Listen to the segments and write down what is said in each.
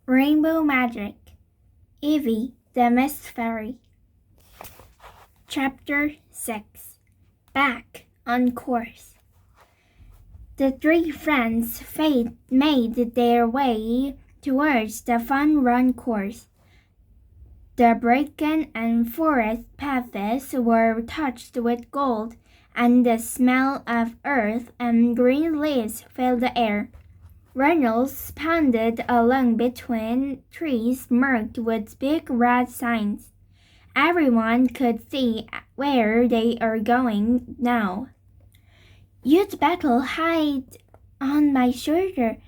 Rainbow Magic. Evie, the Mist Fairy. Chapter 6. Back on Course. The three friends made their way towards the fun run course. The bracken and forest paths were touched with gold, and the smell of earth and green leaves filled the air. Reynolds pounded along between trees marked with big red signs. Everyone could see where they are going now. "You'd better hide on my shoulder,"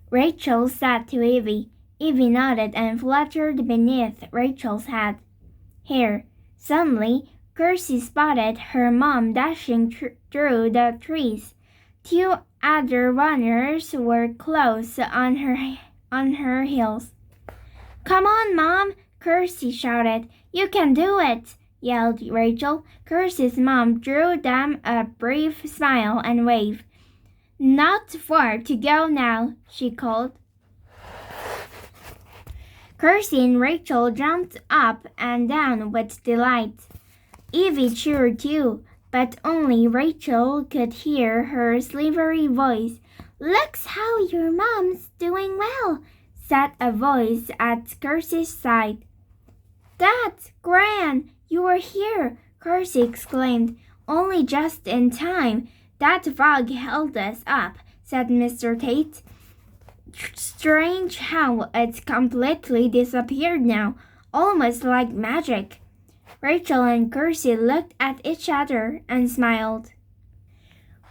Rachel said to Evie. Evie nodded and fluttered beneath Rachel's head. Here, suddenly, Kirsty spotted her mom dashing through the trees. Two other runners were close on her heels. "Come on, Mom!" Kirsty shouted. "You can do it!" yelled Rachel. Kirsty's mom drew them a brief smile and wave. "Not far to go now," she called. Kirsty and Rachel jumped up and down with delight. Evie cheered too, but only Rachel could hear her silvery voice. "Looks how your mom's doing well," said a voice at Kirsty's side. "Dad, Gran, you are here!" Kirsty exclaimed. "Only just in time. That fog held us up," said Mr. Tate. "Strange how it's completely disappeared now, almost like magic." Rachel and Kirsty looked at each other and smiled.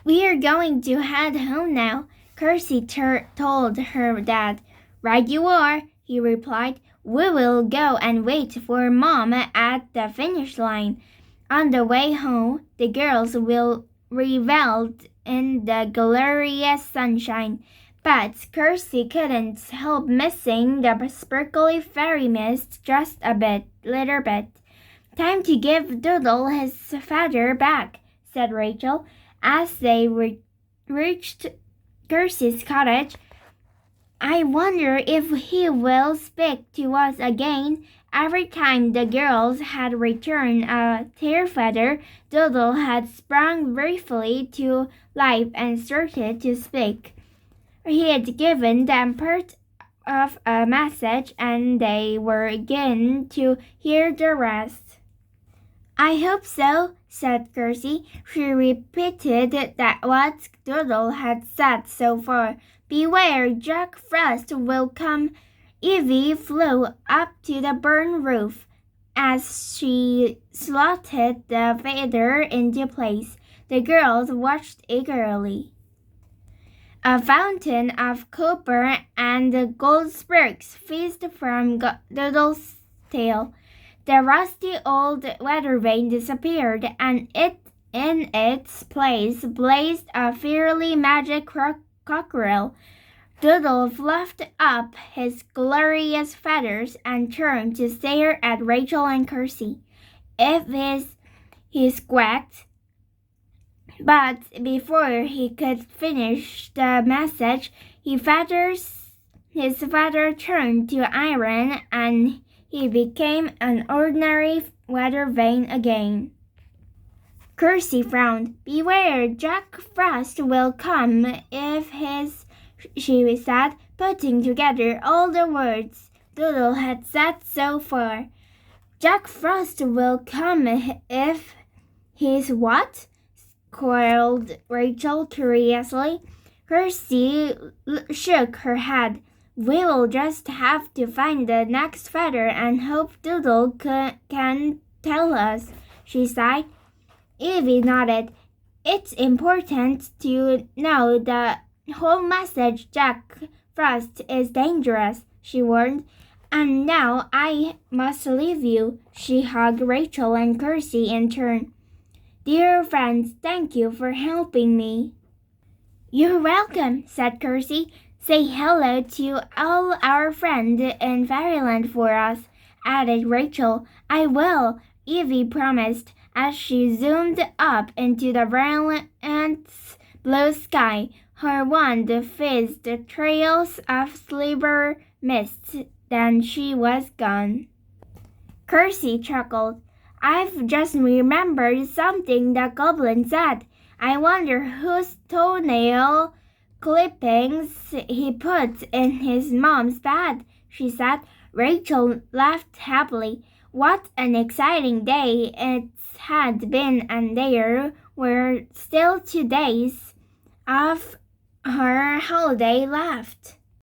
"We are going to head home now," Kirsty told her dad. "Right you are," he replied. "We will go and wait for Mom at the finish line." On the way home, the girls reveled in the glorious sunshine, but Kirsty couldn't help missing the sparkly fairy mist just a little bit. "Time to give Doodle his feather back," said Rachel, as they reached Kirsty's cottage. "I wonder if he will speak to us again." Every time the girls had returned a tail feather, Doodle had sprung briefly to life and started to speak. He had given them part of a message, and they were again to hear the rest. "I hope so," said Kirsty. She repeated that what Doodle had said so far. "Beware, Jack Frost will come." Evie flew up to the barn roof. As she slotted the feather into place, the girls watched eagerly. A fountain of copper and gold sparks fizzed from Doodle's tail. The rusty old weather vane disappeared, and in its place blazed a fiery magic cockerel. Doodle fluffed up his glorious feathers and turned to stare at Rachel and Kirsty. He squawked. But before he could finish the message, his feather turned to iron, and he became an ordinary weather vane again. Kirsty frowned. "Beware, Jack Frost will come she said, putting together all the words Doodle had said so far. "Jack Frost will come if he's what?" queried Rachel curiously. Kirsty shook her head. "We will just have to find the next feather and hope Doodle can tell us," she sighed. Evie nodded. "It's important to know the whole message. Jack Frost is dangerous," she warned. "And now I must leave you." She hugged Rachel and Kirsty in turn. "Dear friends, thank you for helping me." "You're welcome," said Kirsty. "Say hello to all our friends in Fairyland for us," added Rachel. "I will," Evie promised as she zoomed up into the brilliant blue sky. Her wand fizzed trails of silver mist Then she was gone. Kirsty chuckled. I've just remembered something the goblin said. I wonder whose toenail clippings he put in his mom's bed, she said. Rachel laughed happily. What an exciting day it had been, and there were still 2 days of her holiday left.